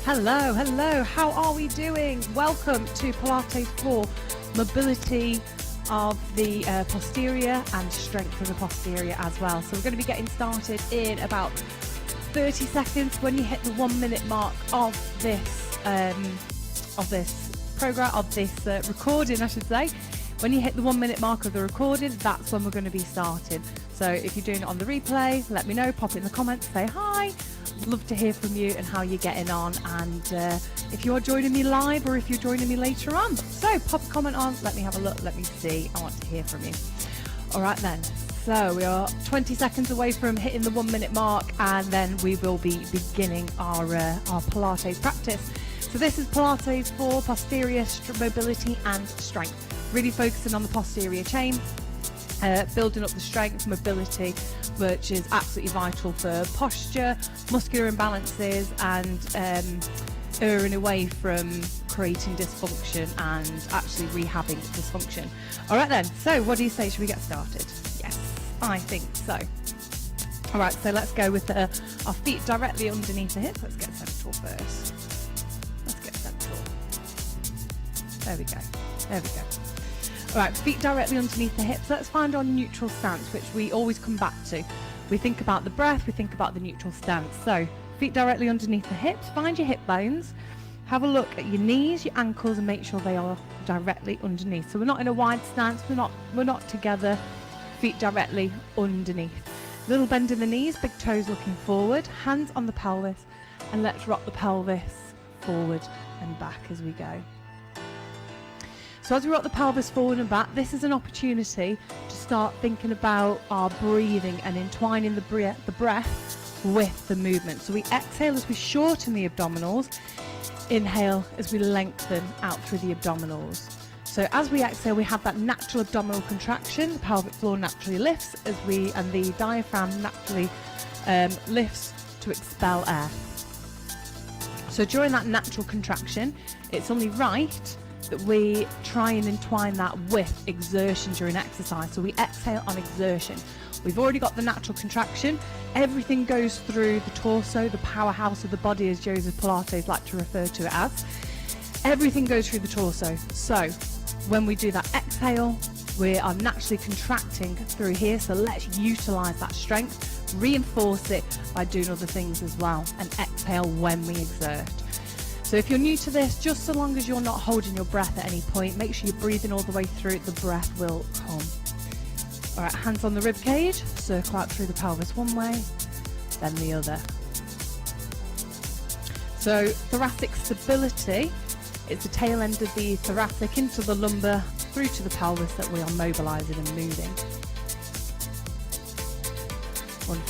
Hello, hello, how are we doing? Welcome to Pilates for mobility of the posterior and strength of the posterior as well. So we're going to be getting started in about 30 seconds. When you hit the 1 minute mark of this program, of this recording, I should say, when you hit the 1 minute mark of the recording, that's when we're going to be starting. So if you're doing it on the replay, let me know, pop it in the comments, say hi. I'd love to hear from you and how you're getting on, and if you're joining me live or if you're joining me later on. So pop a comment on, let me have a look, let me see. I want to hear from you. All right then, so we are 20 seconds away from hitting the 1 minute mark, and then we will be beginning our Pilates practice. So this is Pilates for posterior mobility and strength, really focusing on the posterior chain, building up the strength, mobility, which is absolutely vital for posture, muscular imbalances, and erring away from creating dysfunction and actually rehabbing dysfunction. All right then, so what do you say? Should we get started? Yes, I think so. All right, so let's go with our feet directly underneath the hips. Let's get central first. Let's get central. There we go. There we go. All right, feet directly underneath the hips. Let's find our neutral stance, which we always come back to. We think about the breath, we think about the neutral stance. So feet directly underneath the hips, find your hip bones, have a look at your knees, your ankles, and make sure they are directly underneath. So we're not in a wide stance, we're not together, feet directly underneath. Little bend in the knees, big toes looking forward, hands on the pelvis, and let's rock the pelvis forward and back as we go. So as we rock the pelvis forward and back, this is an opportunity to start thinking about our breathing and entwining the breath with the movement. So we exhale as we shorten the abdominals, inhale as we lengthen out through the abdominals. So as we exhale, we have that natural abdominal contraction, the pelvic floor naturally lifts and the diaphragm naturally lifts to expel air. So during that natural contraction, it's only right that we try and entwine that with exertion during exercise. So we exhale on exertion. We've already got the natural contraction. Everything goes through the torso, the powerhouse of the body, as Joseph Pilates like to refer to it as. Everything goes through the torso. So when we do that exhale, we are naturally contracting through here. So let's utilize that strength, reinforce it by doing other things as well, and exhale when we exert. So if you're new to this, just so long as you're not holding your breath at any point, make sure you're breathing all the way through, the breath will come. All right, hands on the rib cage, circle out through the pelvis one way, then the other. So thoracic stability is the tail end of the thoracic into the lumbar, through to the pelvis that we are mobilizing and moving.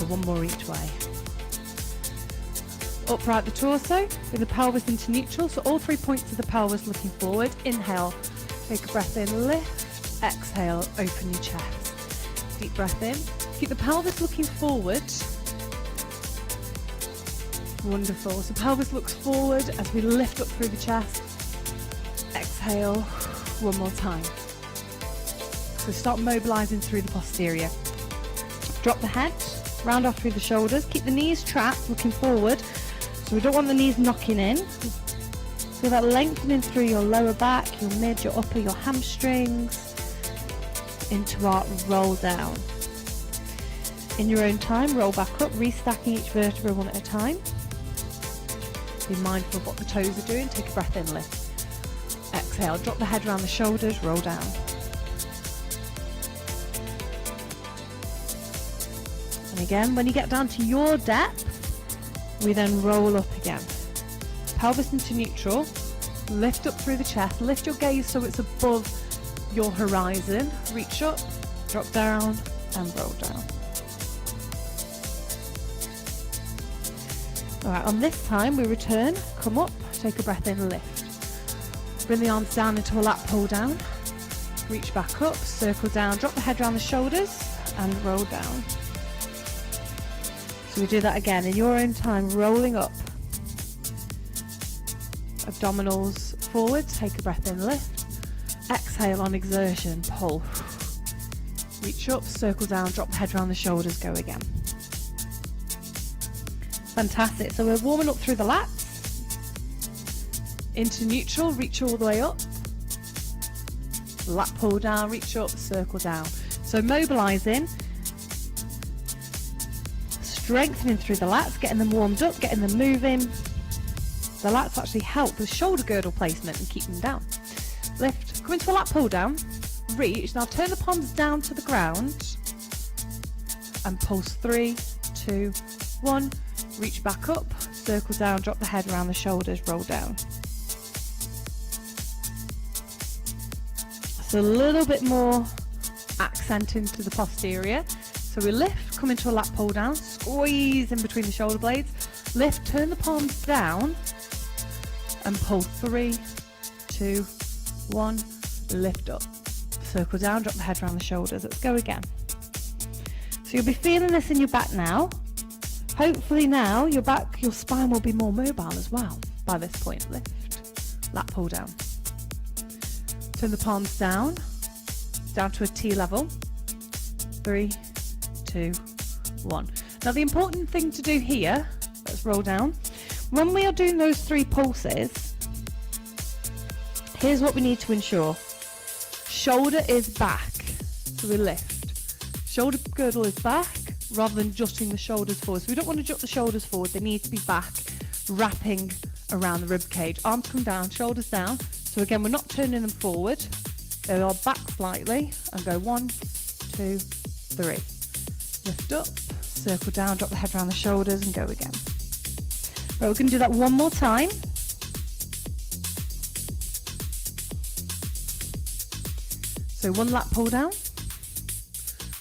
One more each way. Upright the torso with the pelvis into neutral, so all 3 points of the pelvis looking forward. Inhale, take a breath in, lift, exhale, open your chest. Deep breath in, keep the pelvis looking forward. Wonderful, so pelvis looks forward as we lift up through the chest. Exhale, one more time. So start mobilizing through the posterior. Drop the head, round off through the shoulders, keep the knees trapped, looking forward. So we don't want the knees knocking in. So that lengthening through your lower back, your mid, your upper, your hamstrings, into our roll down. In your own time, roll back up, restacking each vertebra one at a time. Be mindful of what the toes are doing. Take a breath in, lift. Exhale, drop the head around the shoulders, roll down. And again, when you get down to your depth, we then roll up again. Pelvis into neutral, lift up through the chest, lift your gaze so it's above your horizon, reach up, drop down and roll down. All right, on this time we return, come up, take a breath in, lift. Bring the arms down into a lat pull down, reach back up, circle down, drop the head around the shoulders and roll down. So we do that again in your own time, rolling up. Abdominals forward, take a breath in, lift. Exhale on exertion, pull. Reach up, circle down, drop the head around the shoulders, go again. Fantastic. So we're warming up through the lats. Into neutral, reach all the way up. Lat pull down, reach up, circle down. So mobilising, strengthening through the lats, getting them warmed up, getting them moving. The lats actually help with shoulder girdle placement and keep them down. Lift, come into a lat pull down, reach. Now turn the palms down to the ground and pulse 3, 2, 1. Reach back up, circle down, drop the head around the shoulders, roll down. So a little bit more accent into the posterior. So we lift, come into a lat pull down, squeeze in between the shoulder blades, lift, turn the palms down and pull 3, 2, 1, lift up, circle down, drop the head around the shoulders. Let's go again. So you'll be feeling this in your back now. Hopefully now your back, your spine will be more mobile as well by this point. Lift, lat pull down. Turn the palms down to a T level. 3, 2, 1. Now the important thing to do here, let's roll down. When we are doing those 3 pulses, here's what we need to ensure. Shoulder is back, so we lift. Shoulder girdle is back rather than jutting the shoulders forward. So we don't want to jut the shoulders forward, they need to be back, wrapping around the rib cage. Arms come down, shoulders down. So again, we're not turning them forward. They are back slightly and go 1, 2, 3. Lift up, circle down, drop the head around the shoulders and go again. Right, we're going to do that one more time. So 1 lat pull down.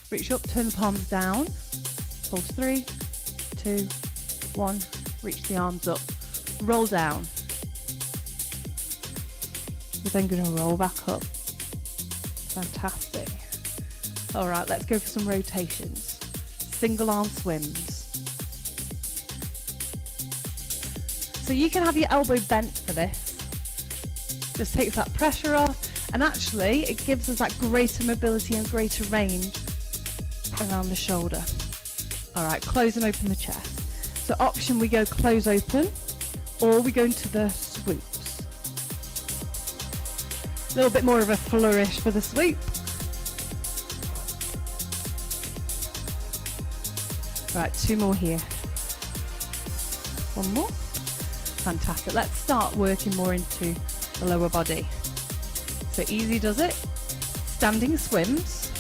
Reach up, turn the palms down. Pulse 3, 2, 1. Reach the arms up. Roll down. We're then going to roll back up. Fantastic. All right, let's go for some rotations. Single arm swims. So you can have your elbow bent for this. Just takes that pressure off, and actually it gives us that greater mobility and greater range around the shoulder. All right, close and open the chest. So option, we go close open, or we go into the swoops. A little bit more of a flourish for the swoop. Right, 2 more here. 1 more. Fantastic. Let's start working more into the lower body. So easy does it. Standing swims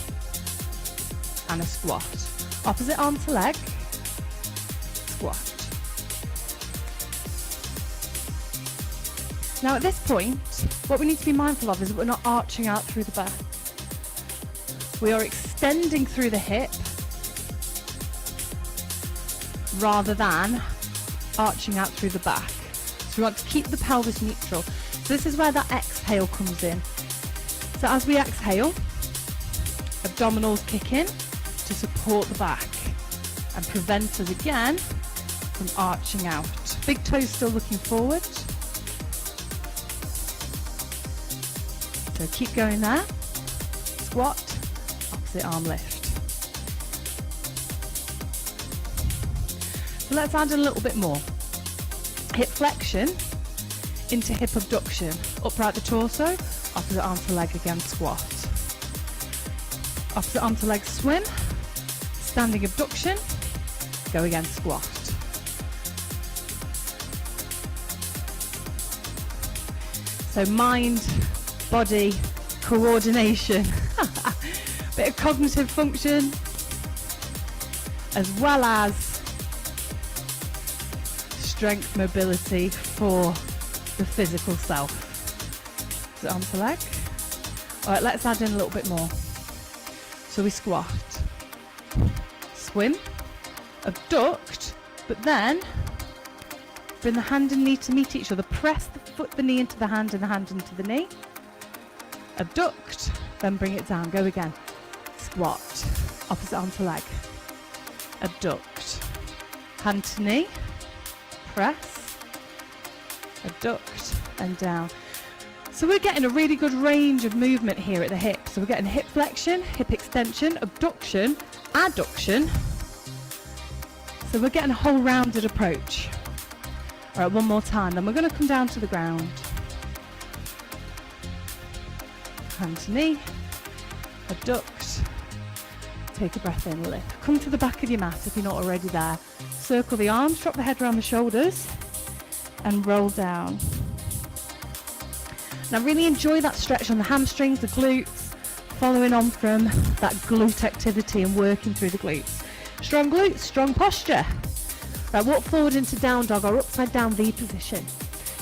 and a squat. Opposite arm to leg, squat. Now at this point, what we need to be mindful of is that we're not arching out through the back. We are extending through the hip rather than arching out through the back. So we want to keep the pelvis neutral. So this is where that exhale comes in. So as we exhale, abdominals kick in to support the back and prevent us again from arching out. Big toes still looking forward. So keep going there. Squat, opposite arm lift. So let's add a little bit more. Hip flexion into hip abduction. Upright the torso, opposite arm to leg again, squat. Opposite arm to leg swim, standing abduction, go again, squat. So mind, body, coordination, bit of cognitive function, as well as strength, mobility for the physical self. Is it arm to leg? All right, let's add in a little bit more. So we squat, swim, abduct, but then bring the hand and knee to meet each other. Press the foot, the knee into the hand and the hand into the knee. Abduct, then bring it down. Go again. Squat, opposite arm to leg. Abduct, hand to knee. Press, abduct and down. So we're getting a really good range of movement here at the hip. So we're getting hip flexion, hip extension, abduction, adduction. So we're getting a whole rounded approach. All right, one more time. Then we're going to come down to the ground. hand to knee, abduct, take a breath in, lift. Come to the back of your mat if you're not already there. Circle the arms, drop the head around the shoulders, and roll down. Now really enjoy that stretch on the hamstrings, the glutes, following on from that glute activity and working through the glutes. Strong glutes, strong posture. Right, walk forward into down dog or upside down V position.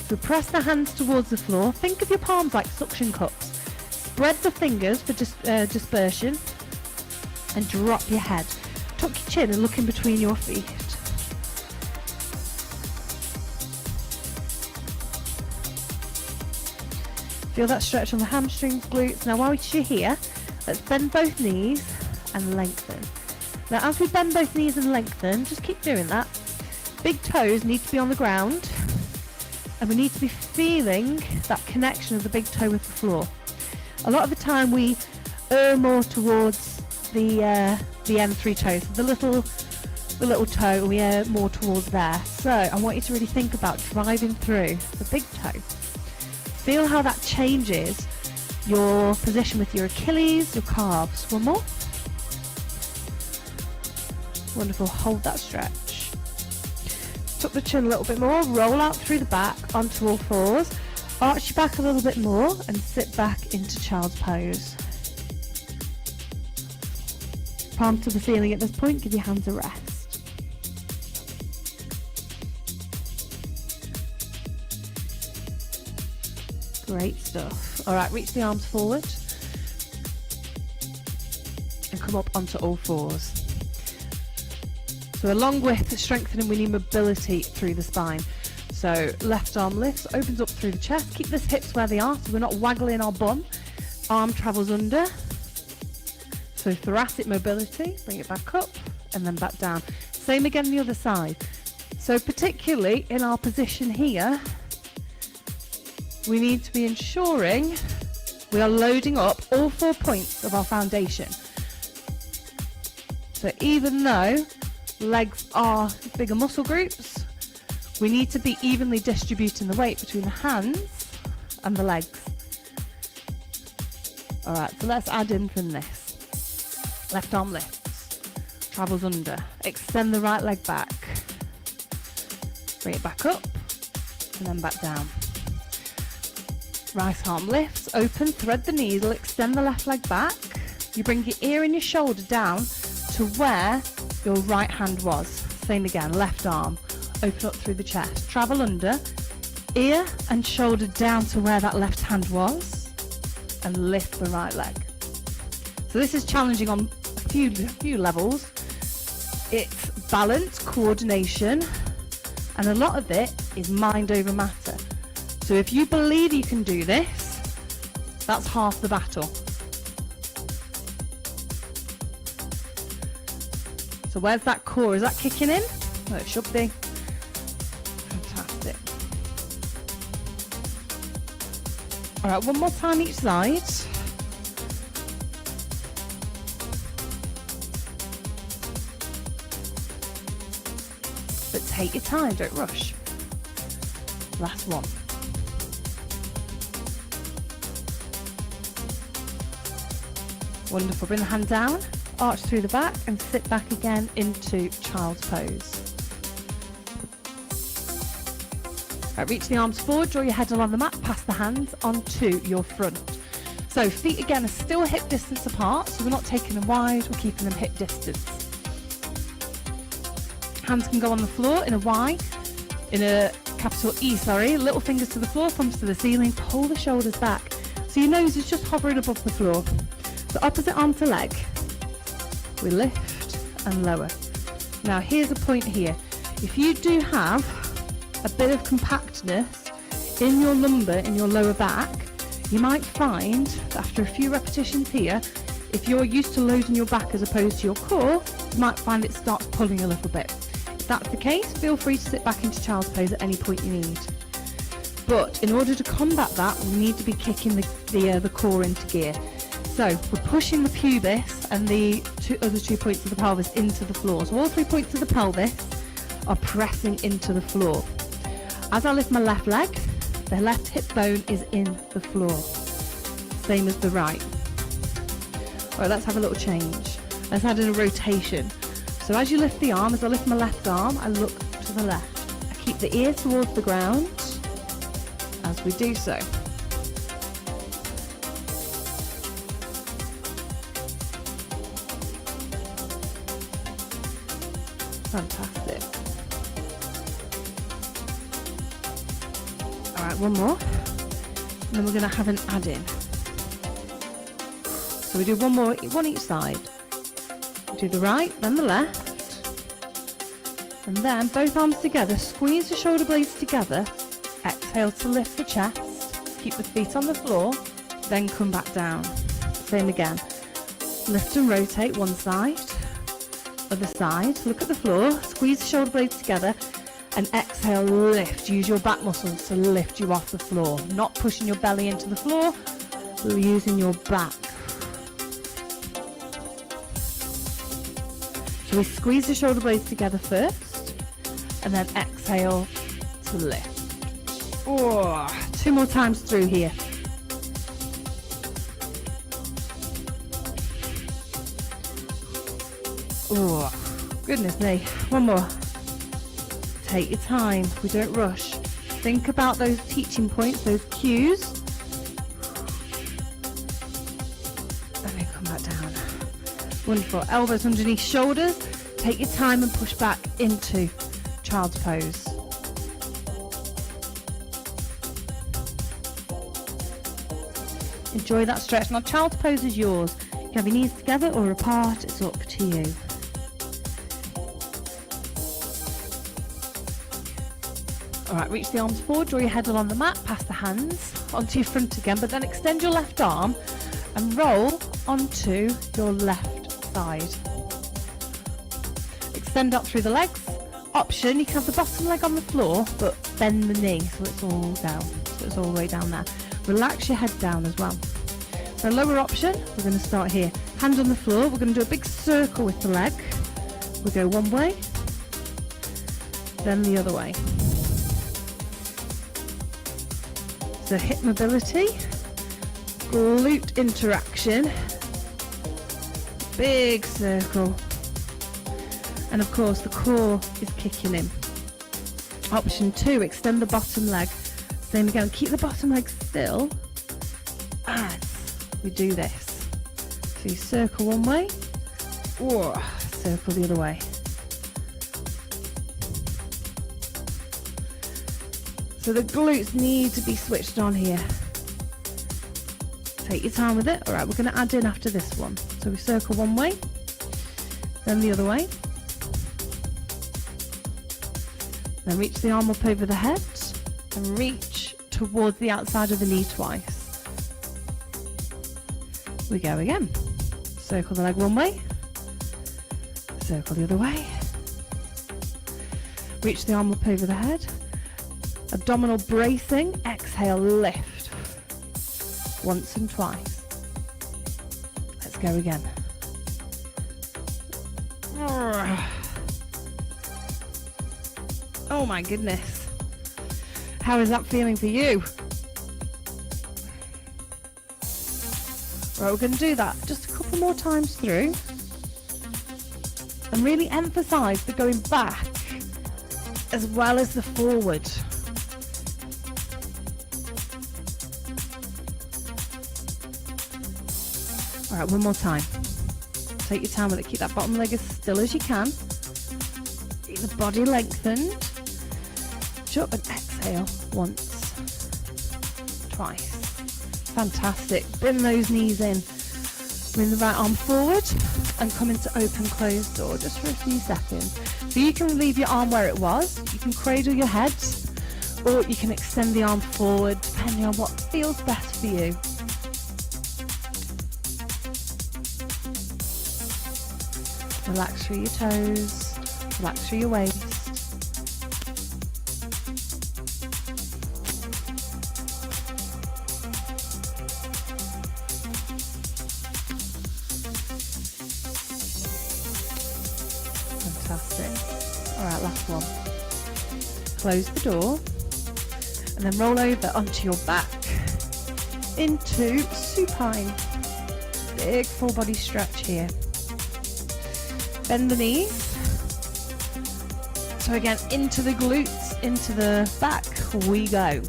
So press the hands towards the floor. Think of your palms like suction cups. Spread the fingers for dispersion and drop your head. Tuck your chin and look in between your feet. Feel that stretch on the hamstrings, glutes. Now while you're here, let's bend both knees and lengthen. Now as we bend both knees and lengthen, just keep doing that. Big toes need to be on the ground and we need to be feeling that connection of the big toe with the floor. A lot of the time we err more towards the M3 toes, the little toe, we err more towards there. So I want you to really think about driving through the big toe. Feel how that changes your position with your Achilles, your calves. One more. Wonderful, hold that stretch. Tuck the chin a little bit more, roll out through the back onto all fours. Arch your back a little bit more and sit back into child's pose. Palms to the ceiling at this point, give your hands a rest. Great stuff. All right, reach the arms forward and come up onto all fours. So along with strengthening, we need mobility through the spine. So left arm lifts, opens up through the chest. Keep the hips where they are so we're not waggling our bum. Arm travels under. So thoracic mobility, bring it back up and then back down. Same again the other side. So particularly in our position here, we need to be ensuring we are loading up all 4 points of our foundation. So even though legs are bigger muscle groups, we need to be evenly distributing the weight between the hands and the legs. All right, so let's add in from this. Left arm lifts, travels under, extend the right leg back, bring it back up and then back down. Right arm lifts, open, thread the needle, extend the left leg back. You bring your ear and your shoulder down to where your right hand was. Same again, left arm, open up through the chest, travel under, ear and shoulder down to where that left hand was, and lift the right leg. So this is challenging on a few levels. It's balance, coordination, and a lot of it is mind over matter. So if you believe you can do this, that's half the battle. So where's that core? Is that kicking in? No, it should be. Fantastic. All right, one more time each side. But take your time, don't rush. Last one. Wonderful, bring the hand down, arch through the back and sit back again into child's pose. Right, reach the arms forward, draw your head along the mat, pass the hands onto your front. So feet again are still hip distance apart, so we're not taking them wide, we're keeping them hip distance. Hands can go on the floor in a Y, in a capital E, little fingers to the floor, thumbs to the ceiling, pull the shoulders back. So your nose is just hovering above the floor. So opposite arm to leg, we lift and lower. Now here's a point here. If you do have a bit of compactness in your lumbar, in your lower back, you might find that after a few repetitions here, if you're used to loading your back as opposed to your core, you might find it starts pulling a little bit. If that's the case, feel free to sit back into child's pose at any point you need. But in order to combat that, we need to be kicking the core into gear. So we're pushing the pubis and the other 2 points of the pelvis into the floor. So all 3 points of the pelvis are pressing into the floor. As I lift my left leg, the left hip bone is in the floor. same as the right. All right, let's have a little change. Let's add in a rotation. So as you lift the arm, as I lift my left arm, I look to the left. I keep the ear towards the ground as we do so. Fantastic. All right, one more. And then we're going to have an add-in. So we do one more, one each side. Do the right, then the left. And then both arms together, squeeze the shoulder blades together. Exhale to lift the chest. Keep the feet on the floor, then come back down. Same again. Lift and rotate one side, other side. Look at the floor, squeeze the shoulder blades together, and exhale, lift. Use your back muscles to lift you off the floor. Not pushing your belly into the floor, but using your back. So we squeeze the shoulder blades together first, and then exhale to lift. Oh, 2 more times through here. Oh, goodness me. One more. Take your time. We don't rush. Think about those teaching points, those cues. And then come back down. Wonderful. Elbows underneath shoulders. Take your time and push back into child's pose. Enjoy that stretch. Now child's pose is yours. You can have your knees together or apart. It's up to you. Alright, reach the arms forward, draw your head along the mat, pass the hands onto your front again, but then extend your left arm and roll onto your left side. Extend up through the legs. Option, you can have the bottom leg on the floor, but bend the knee so it's all down, so it's all the way down there. Relax your head down as well. So lower option, we're going to start here. Hand on the floor, we're going to do a big circle with the leg. We go one way, then the other way. So hip mobility, glute interaction, big circle, and of course the core is kicking in. Option 2, extend the bottom leg. Same again, keep the bottom leg still as we do this. So you circle one way, or circle the other way. So the glutes need to be switched on here. Take your time with it. All right, we're going to add in after this one. So we circle one way, then the other way. Then reach the arm up over the head and reach towards the outside of the knee twice. We go again. Circle the leg one way, circle the other way. Reach the arm up over the head. Abdominal bracing, exhale, lift. Once and twice. Let's go again. Oh my goodness. How is that feeling for you? Right, we're going to do that just a couple more times through. And really emphasize the going back as well as the forward. All right, one more time. Take your time with it. Keep that bottom leg as still as you can. Keep the body lengthened. Up and exhale once, twice. Fantastic. Bring those knees in. Bring the right arm forward and come into open closed door just for a few seconds. So you can leave your arm where it was. You can cradle your head, or you can extend the arm forward depending on what feels best for you. Relax through your toes, relax through your waist. Fantastic. All right, last one. Close the door and then roll over onto your back. into supine. Big full body stretch here. Bend the knees. So again, into the glutes, into the back we go.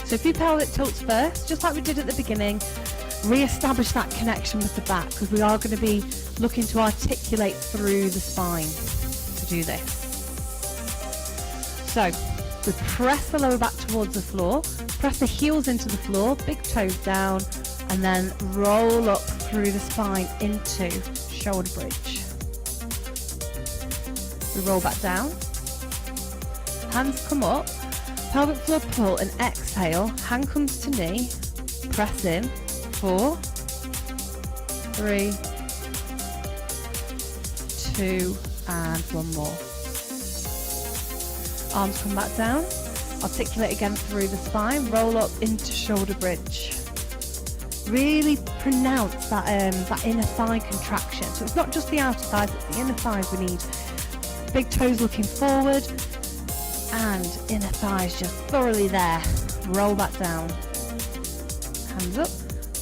So if your pelvic tilts first, just like we did at the beginning, re-establish that connection with the back, because we are going to be looking to articulate through the spine to do this. So we press the lower back towards the floor, press the heels into the floor, big toes down, and then roll up through the spine into shoulder bridge. We roll back down, hands come up, pelvic floor pull and exhale, hand comes to knee, press in, 4, 3, 2, and 1 more. Arms come back down, articulate again through the spine, roll up into shoulder bridge. Really pronounce that inner thigh contraction. So it's not just the outer thighs, it's the inner thighs we need. Big toes looking forward, and inner thighs just thoroughly there. Roll back down. Hands up,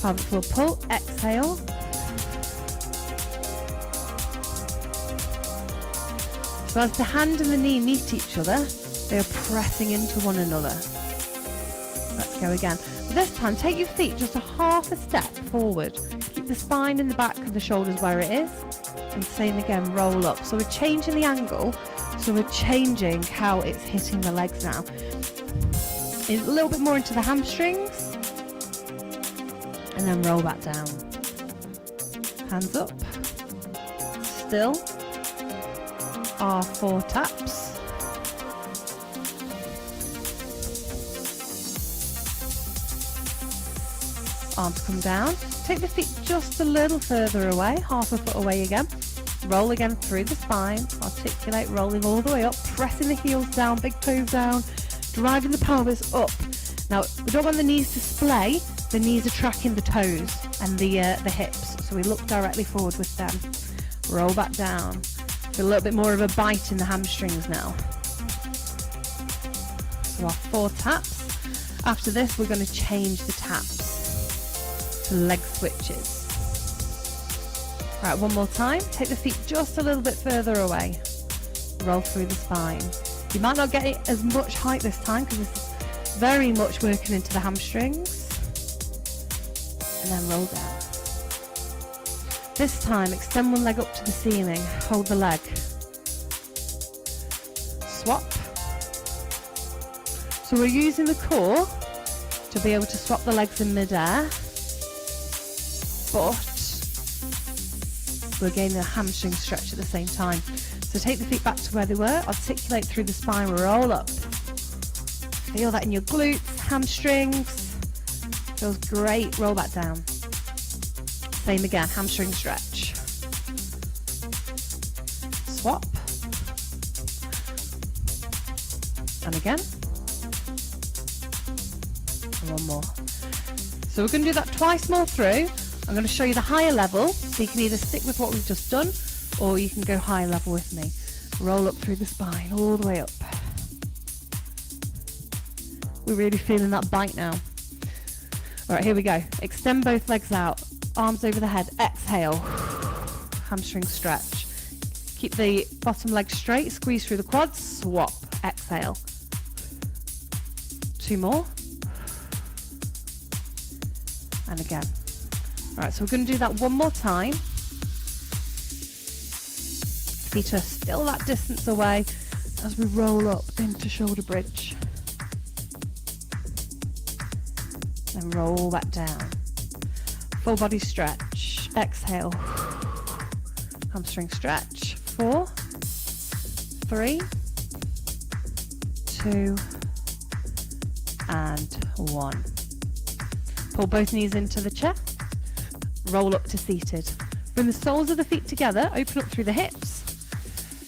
pelvic floor pull, exhale. So as the hand and the knee meet each other, they are pressing into one another. Let's go again. This time, take your feet just a half a step forward. Keep the spine in the back and the shoulders where it is. And same again, roll up. So we're changing the angle. So we're changing how it's hitting the legs now. A little bit more into the hamstrings. And then roll back down. Hands up. Still. Our 4 taps. Arms come down. Take the feet just a little further away, half a foot away again. Roll again through the spine. Articulate, rolling all the way up, pressing the heels down, big toes down, driving the pelvis up. Now, we don't want the knees to splay. The knees are tracking the toes and the hips, so we look directly forward with them. Roll back down. Feel a little bit more of a bite in the hamstrings now. So our 4 taps. After this, we're going to change the taps. Leg switches. Right, one more time. Take the feet just a little bit further away. Roll through the spine. You might not get it as much height this time because this is very much working into the hamstrings. And then roll down. This time, extend one leg up to the ceiling. Hold the leg. Swap. So we're using the core to be able to swap the legs in mid-air. But we're gaining a hamstring stretch at the same time. So take the feet back to where they were, articulate through the spine, roll up. Feel that in your glutes, hamstrings. Feels great, roll back down. Same again, hamstring stretch. Swap. And again. And one more. So we're going to do that twice more through. I'm going to show you the higher level, so you can either stick with what we've just done, or you can go higher level with me. Roll up through the spine, all the way up. We're really feeling that bite now. All right, here we go. Extend both legs out, arms over the head, exhale. Hamstring stretch. Keep the bottom leg straight, squeeze through the quads, swap, exhale. 2 more. And again. All right, so we're going to do that one more time. Feet are still that distance away as we roll up into shoulder bridge. And roll back down. Full body stretch. Exhale. Hamstring stretch. 4, 3, 2, and 1. Pull both knees into the chest. Roll up to seated. Bring the soles of the feet together, open up through the hips.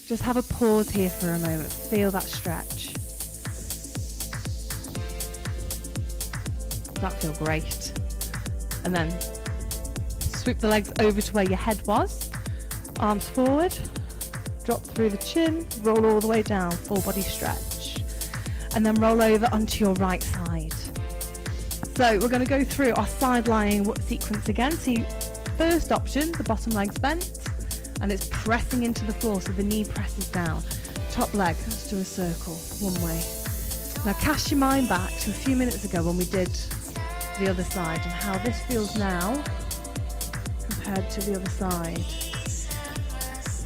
Just have a pause here for a moment. Feel that stretch. That feels great. And then sweep the legs over to where your head was. Arms forward. Drop through the chin. Roll all the way down. Full body stretch. And then roll over onto your right side. So we're going to go through our side lying sequence again. See, first option, the bottom leg's bent and it's pressing into the floor, so the knee presses down. Top leg, let's do a circle, one way. Now cast your mind back to a few minutes ago when we did the other side and how this feels now compared to the other side.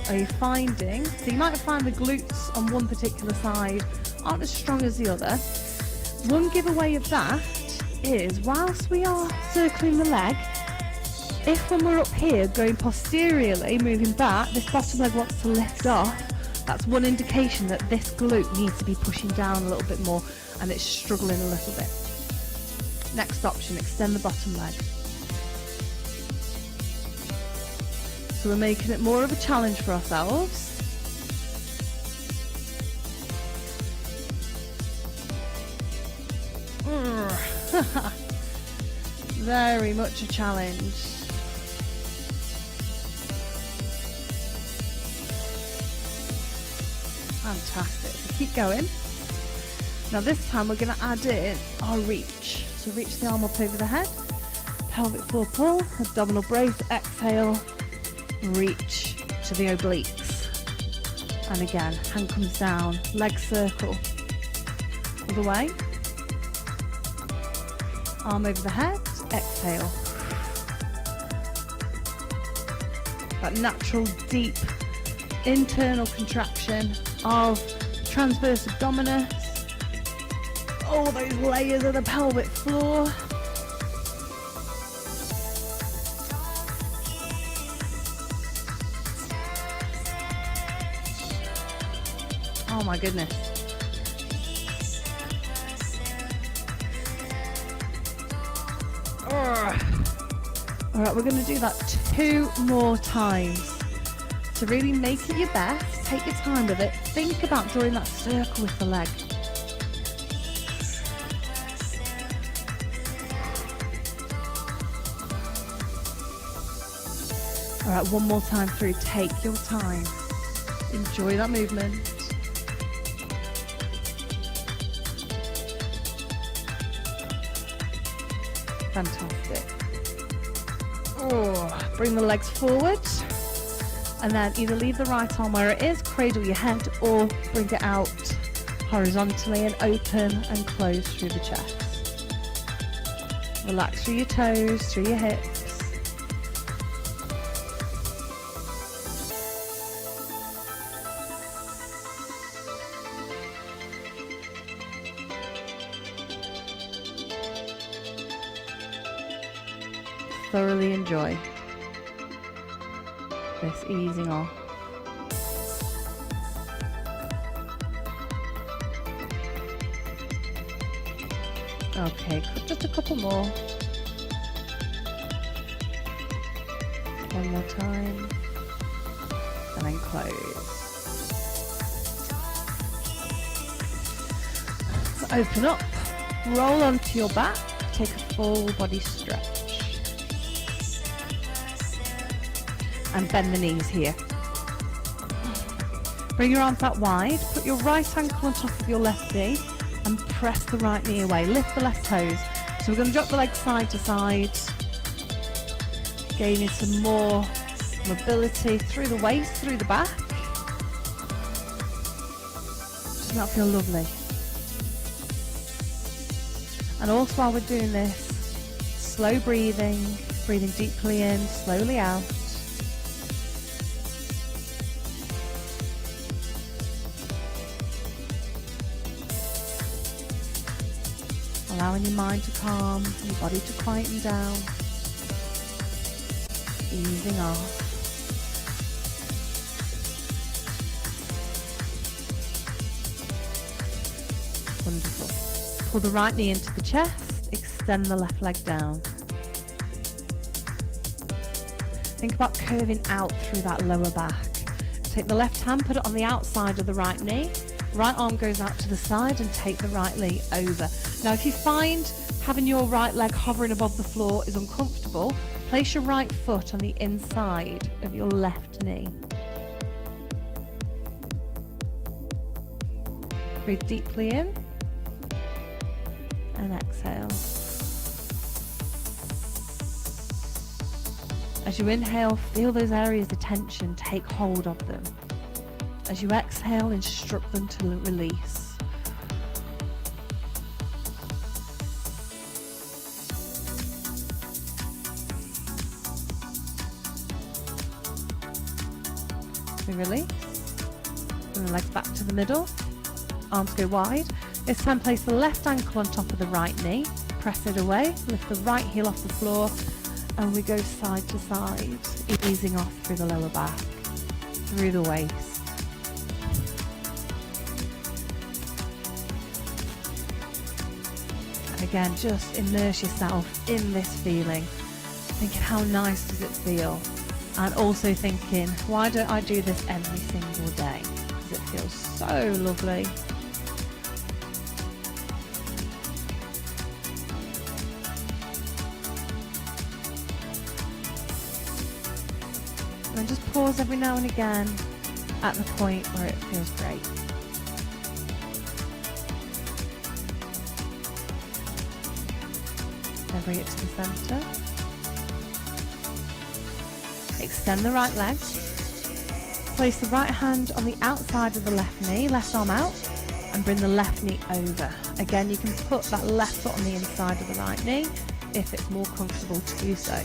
Are you finding, so you might find the glutes on one particular side aren't as strong as the other. One giveaway of that is, whilst we are circling the leg, if when we're up here going posteriorly, moving back, this bottom leg wants to lift off, that's one indication that this glute needs to be pushing down a little bit more and it's struggling a little bit. Next option, extend the bottom leg. So we're making it more of a challenge for ourselves. Very much a challenge. Fantastic. So keep going. Now this time we're going to add in our reach. So reach the arm up over the head, pelvic floor pull, abdominal brace, exhale, reach to the obliques. And again, hand comes down, leg circle, all the way. Arm over the head, exhale. That natural deep internal contraction of transverse abdominis. All those layers of the pelvic floor. Oh my goodness. All right, we're going to do that 2 more times. So really make it your best, take your time with it, think about drawing that circle with the leg. All right, one more time through, take your time, enjoy that movement. Fantastic. Oh, bring the legs forward and then either leave the right arm where it is, cradle your head, or bring it out horizontally and open and close through the chest. Relax through your toes, through your hips. Thoroughly enjoy this easing off. Okay, just a couple more. One more time. And then close. Open up, roll onto your back, take a full body stretch. And bend the knees here. Bring your arms out wide, put your right ankle on top of your left knee and press the right knee away. Lift the left toes. So we're going to drop the legs side to side, gaining some more mobility through the waist, through the back. Doesn't that feel lovely? And also while we're doing this, slow breathing, breathing deeply in, slowly out. Allowing your mind to calm, your body to quieten down, easing off. Wonderful. Pull the right knee into the chest, extend the left leg down. Think about curving out through that lower back. Take the left hand, put it on the outside of the right knee. Right arm goes out to the side and take the right knee over. Now if you find having your right leg hovering above the floor is uncomfortable, place your right foot on the inside of your left knee. Breathe deeply in and exhale. As you inhale, feel those areas of tension, take hold of them. As you exhale, instruct them to release. We release. And the legs back to the middle. Arms go wide. This time place the left ankle on top of the right knee. Press it away. Lift the right heel off the floor. And we go side to side, easing off through the lower back, through the waist. And again, just immerse yourself in this feeling. Thinking, how nice does it feel? And also thinking, why don't I do this every single day? Because it feels so lovely. And just pause every now and again at the point where it feels great. Then bring it to the centre. Extend the right leg. Place the right hand on the outside of the left knee, left arm out, and bring the left knee over. Again, you can put that left foot on the inside of the right knee if it's more comfortable to do so.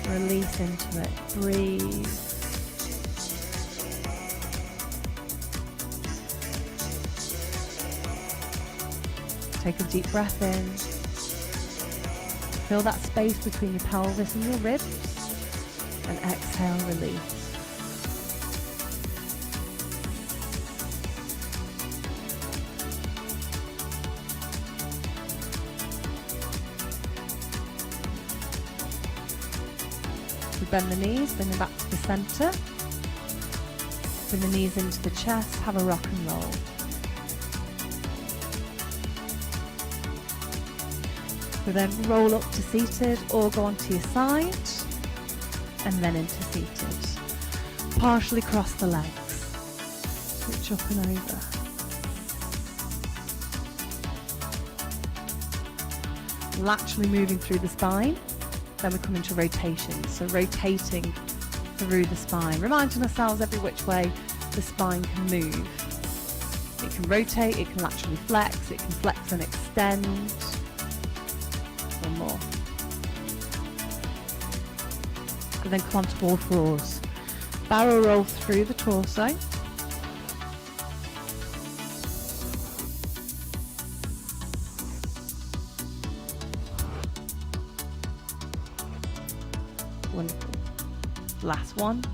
Release into it. Breathe. Take a deep breath in. Feel that space between your pelvis and your ribs. And exhale, release. Bend the knees, bring them back to the centre. Bring the knees into the chest, have a rock and roll. So then roll up to seated or go onto your side and then into seated. Partially cross the legs. Switch up and over. Laterally moving through the spine. Then we come into rotation, so rotating through the spine, reminding ourselves every which way the spine can move. It can rotate, it can laterally flex, it can flex and extend. One more. And then come on to all fours. Barrel roll through the torso. Wonderful. Last one.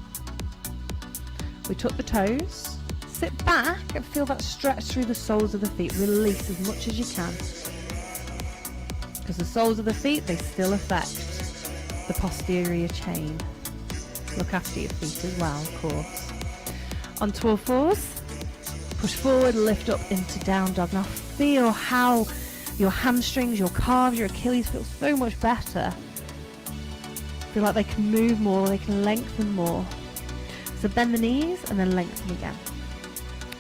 We tuck the toes, sit back and feel that stretch through the soles of the feet. Release as much as you can. Because the soles of the feet, they still affect the posterior chain. Look after your feet as well, of course. Onto all fours. Push forward, lift up into down dog. Now feel how your hamstrings, your calves, your Achilles feel so much better. Feel like they can move more, they can lengthen more. So bend the knees and then lengthen again.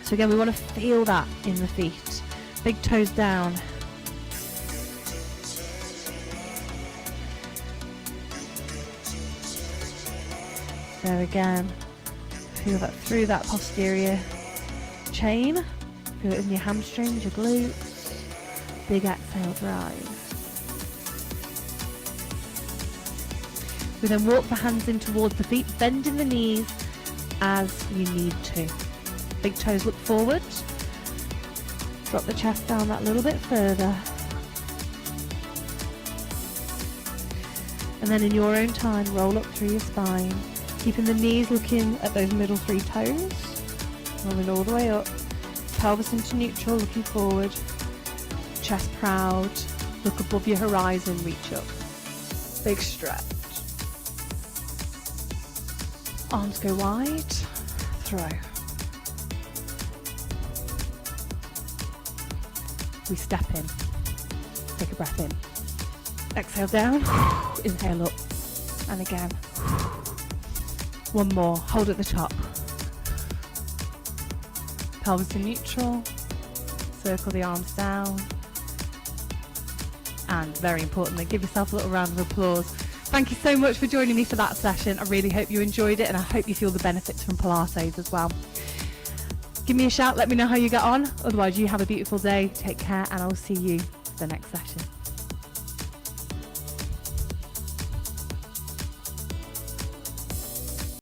So again, we want to feel that in the feet. Big toes down. There again. Feel that through that posterior chain. Feel it in your hamstrings, your glutes. Big exhale, drive. We then walk the hands in towards the feet, bending the knees as you need to. Big toes look forward. Drop the chest down that little bit further. And then in your own time, roll up through your spine, keeping the knees looking at those middle three toes. Rolling all the way up. Pelvis into neutral, looking forward. Chest proud. Look above your horizon, reach up. Big stretch. Arms go wide, throw. We step in, take a breath in. Exhale down, inhale up, and again. One more, hold at the top. Pelvis to neutral, circle the arms down. And very importantly, give yourself a little round of applause Thank you so much for joining me for that session. I really hope you enjoyed it, and I hope you feel the benefits from Pilates as well. Give me a shout, let me know how you get on. Otherwise, you have a beautiful day. Take care, and I'll see you for the next session.